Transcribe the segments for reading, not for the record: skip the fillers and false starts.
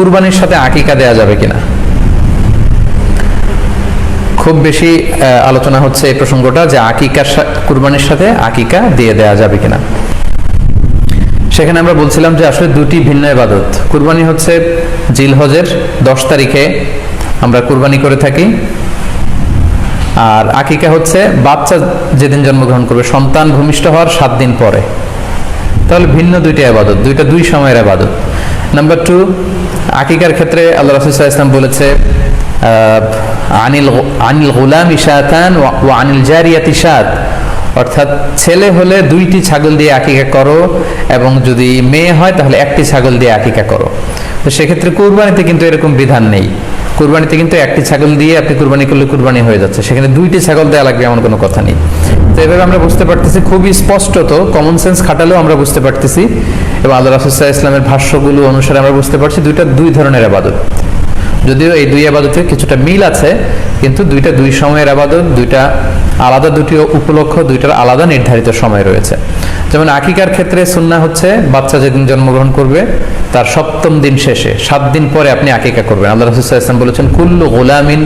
কুরবানির সাথে আকিকা দেয়া যাবে কিনা। খুব বেশি আলোচনা হচ্ছে এই প্রসঙ্গটা যে কুরবানির সাথে আকিকা দিয়ে দেয়া যাবে কিনা। সেখানে আমরা বলছিলাম যে আসলে দুটি ভিন্ন ইবাদত। কুরবানি হচ্ছে জিলহজের 10 তারিখে আমরা কুরবানি করে থাকি, আর আকিকা হচ্ছে বাচ্চা যেদিন জন্মগ্রহণ করবে, সন্তান ভূমিষ্ঠ হওয়ার 7 দিন পরে। তাহলে ভিন্ন দুইটা ইবাদত, দুই সময়ের ইবাদত। নাম্বার 2, আকিকার ক্ষেত্রে আল্লাহ রাসূল সাল্লাল্লাহু আলাইহি ওয়াসাল্লাম বলেছে আনিল গুলামি শাতান ওয়া আনিল জারিয়াতি শাত, অর্থাৎ ছেলে হলে 2টি ছাগল দিয়ে আকিকা করো, এবং যদি মেয়ে হয় তাহলে 1টি ছাগল দিয়ে আকিকা করো। তো সেক্ষেত্রে কুরবানিতে কিন্তু এরকম বিধান নেই। কুরবানিতে কিন্তু 1টি ছাগল দিয়ে আপনি কুরবানি করলে কুরবানি হয়ে যাচ্ছে, সেখানে 2টি ছাগল দেওয়া লাগবে এমন কোনো কথা নেই। তো এভাবে আমরা বুঝতে পারতেছি, খুবই স্পষ্টত কমন সেন্স খাটালেও আমরা বুঝতে পারতেছি, এবং আল্লাহ রাসূল সাল্লাল্লাহু আলাইহি ওয়াসাল্লামের ভাষ্যগুলো অনুসারে আমরা বুঝতে পারছি দুইটা দুই ধরনের ইবাদত। যদিও এই দুই ইবাদতে কিছুটা মিল আছে, কিন্তু দুই সময়ের ইবাদত, দুইটা আলাদা, দুটি উপলক্ষ, দুইটার আলাদা নির্ধারিত সময় রয়েছে। যেমন আকিকার ক্ষেত্রে সুন্নাহ হচ্ছে বাচ্চা যেদিন জন্মগ্রহণ করবে তার 7ম দিন শেষে 7 দিন পরে আপনি আকিকা করবেন। আল্লাহ রাসূল সাল্লাল্লাহু আলাইহি ওয়াসাল্লাম বলেছেন কুল্লু গুলামিন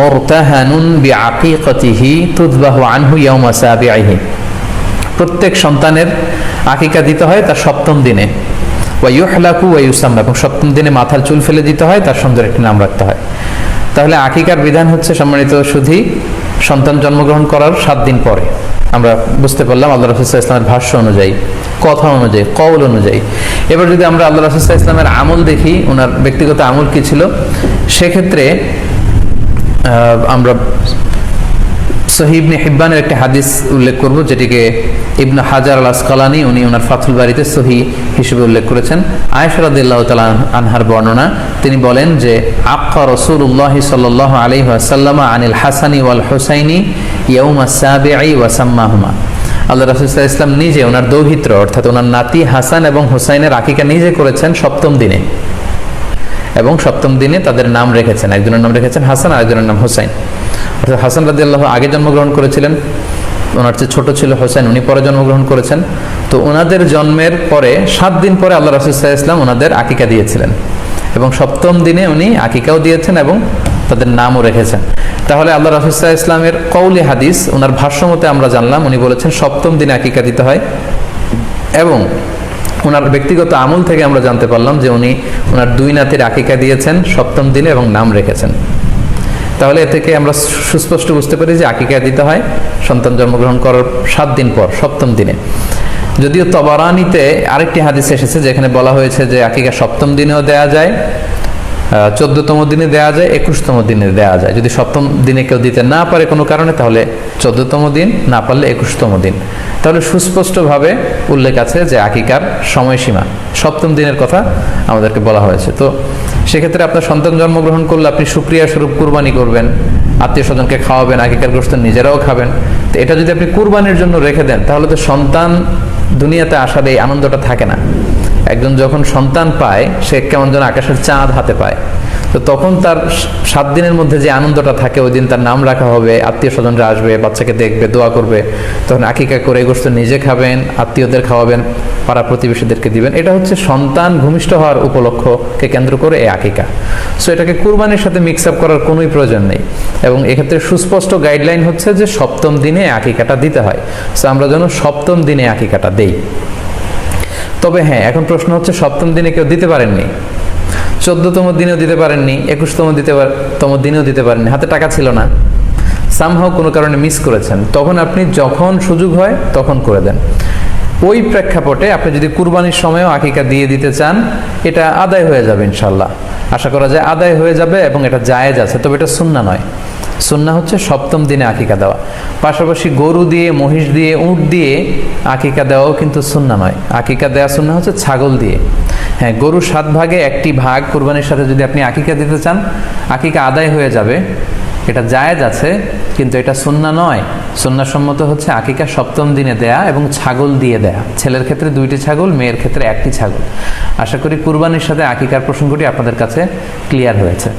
মুরতাহানুন বিআকিকাতিহি তুযবাহু আনহু ইয়াওমা সাবিহি, প্রত্যেক সন্তানের আকিকা দিতে হয় তার 7ম দিনে। ওয়া ইউহলাকু ওয়া ইউসাম্মা, এবং 7ম দিনে মাথার চুল ফেলে দিতে হয়, তার সুন্দর একটি নাম রাখতে হয়। তাহলে আকিকার বিধান হচ্ছে সম্মানিত শুধু সন্তান জন্মগ্রহণ করার 7 দিন পরে। আমরা বুঝতে পারলাম আল্লাহ রাসূল সাল্লাল্লাহু আলাইহি ওয়াসাল্লামের ভাষ্য অনুযায়ী, কথা অনুযায়ী, কওল অনুযায়ী। এবার যদি আমরা আল্লাহ রাসূল সাল্লাল্লাহু আলাইহি ওয়াসাল্লামের আমল দেখি, ওনার ব্যক্তিগত আমল কি ছিল, সেক্ষেত্রে আমরা সহিহ ইবনে হিব্বানের একটি হাদিস উল্লেখ করব, যেটিকে ইবনে হাজার আল আসকালানি উনি ওনার ফাথুল বারিতে সহিহ হিসেবে উল্লেখ করেছেন। আয়েশা রাদিয়াল্লাহু তাআলা আনহার বর্ণনা, তিনি বলেন যে আক্কা রাসূলুল্লাহ সাল্লাল্লাহু আলাইহি ওয়াসাল্লাম আনিল হাসানি ওয়াল হুসাইনি ইয়াউমা সাবিঈ ওয়া সাম্মাহুমা। আল্লাহ রাসূল সাল্লাল্লাহু আলাইহি ওয়াসাল্লাম নিজে ওনার দৌহিত্র অর্থাৎ ওনার নাতি হাসান এবং হুসাইনের আকিকা নিজে করেছেন 7ম দিনে, এবং 7ম দিনে তাদের নাম রেখেছেন। একজনের নাম রেখেছেন হাসান, আরেকজনের নাম হুসাইন। অর্থাৎ হাসান রাদিয়াল্লাহু আগে জন্মগ্রহণ করেছিলেন, ওনার চেয়ে ছোট ছিল হোসেন, উনি পরে জন্মগ্রহণ করেছেন। তো ওনাদের জন্মের পরে 7 দিন পরে আল্লাহ রাসূল সাল্লাল্লাহু আলাইহি ওয়াসাল্লাম ওনাদের আকিকা দিয়েছিলেন, এবং 7ম দিনে উনি আকিকাও দিয়েছেন এবং তাদের নামও রেখেছেন। তাহলে আল্লাহ রাসূল সাল্লাল্লাহু আলাইহি ওয়াসাল্লামের কওলি হাদিস, ওনার ভাষ্য মতে আমরা জানলাম উনি বলেছেন 7ম দিনে আকিকা দিতে হয়, এবং ওনার ব্যক্তিগত আমল থেকে আমরা জানতে পারলাম যে উনি ওনার 2 নাতির আকিকা দিয়েছেন 7ম দিনে এবং নাম রেখেছেন। তাহলে এ থেকে আমরা সুস্পষ্ট বুঝতে পারি যে আকিকা দিতে হয় সন্তান জন্মগ্রহণ করার 7 দিন পর, 7ম দিনে। যদিও তবারানিতে আরেকটি হাদিস এসেছে যেখানে বলা হয়েছে যে আকিকা 7ম দিনেও দেয়া যায়, 14তম দিনে দেয়া যায়, 21তম দিনে দেয়া যায়। যদি 7ম দিনে কেউ দিতে না পারে কোনো কারণে, তাহলে 14তম দিন, না পারলে 21তম দিন। তাহলে সুস্পষ্টভাবে উল্লেখ আছে যে আকিকার সময়সীমা 7ম দিনের কথা আমাদেরকে বলা হয়েছে। তো সেক্ষেত্রে আপনার সন্তান জন্মগ্রহণ করলে আপনি শুকরিয়া স্বরূপ কুরবানি করবেন, আত্মীয় স্বজনকে খাওয়াবেন, আকিকার গোশত নিজেরাও খাবেন। তো এটা যদি আপনি কুরবানির জন্য রেখে দেন, তাহলে তো সন্তান দুনিয়াতে আসার এই আনন্দটা থাকে না। একজন যখন সন্তান পায়, সে কেমন যেন আকাশের চাঁদ হাতে পায়। তো তখন তার 7 দিনের মধ্যে যে আনন্দটা থাকে, ওই দিন তার নাম রাখা হবে, আত্মীয় স্বজনরা আসবে, বাচ্চাকে দেখবে, দোয়া করবে, তখন আকিকা করে গোশত নিজে খাবেন, আত্মীয়দের খাওয়াবেন, পাড়া প্রতিবেশীদেরকে দিবেন। এটা হচ্ছে সন্তান ভূমিষ্ঠ হওয়ার উপলক্ষকে কেন্দ্র করে এই আকিকা। সো এটাকে কুরবানির সাথে মিক্স আপ করার কোনোই প্রয়োজন নেই, এবং এক্ষেত্রে সুস্পষ্ট গাইডলাইন হচ্ছে যে 7ম দিনে আকিকাটা দিতে হয়। সো আমরা যেন 7ম দিনে আকিকাটা দেই। তবে হ্যাঁ, এখন প্রশ্ন হচ্ছে 7ম দিনে কেউ দিতে পারেননি, 14তম দিনেও দিতে পারেননি, 21তম দিনেও দিতে পারেননি, হাতে টাকা ছিল না, সামহাও কোনো কারণে মিস করেছেন, তখন আপনি যখন সুযোগ হয় তখন করে দেন। ওই প্রেক্ষাপটে আপনি যদি কুরবানির সময়ও আকিকা দিয়ে দিতে চান, এটা আদায় হয়ে যাবে ইনশাল্লাহ। আশা করা যায় আদায় হয়ে যাবে, এবং এটা জায়েজ আছে। তবে এটা সুন্নাহ নয়। সুন্নাহ হচ্ছে 7ম দিনে আকিকা দেওয়া। পাশাপাশি গরু দিয়ে, মহিষ দিয়ে, উট দিয়ে আকিকা দেওয়াও কিন্তু সুন্নাহ নয়। আকিকা দেওয়া সুন্নাহ হচ্ছে ছাগল দিয়ে। হ্যাঁ, গরু 7 ভাগে 1টি ভাগ কুরবানির সাথে যদি আপনি আকিকা দিতে চান, আকিকা আদায় হয়ে যাবে, এটা জায়েজ আছে, কিন্তু এটা সুন্নাহ নয়। সুন্নাহসম্মত হচ্ছে আকিকা 7ম দিনে দেয়া এবং ছাগল দিয়ে দেয়া। ছেলের ক্ষেত্রে 2টি ছাগল, মেয়ের ক্ষেত্রে 1টি ছাগল। আশা করি কুরবানির সাথে আকিকার প্রসঙ্গটি আপনাদের কাছে ক্লিয়ার হয়েছে।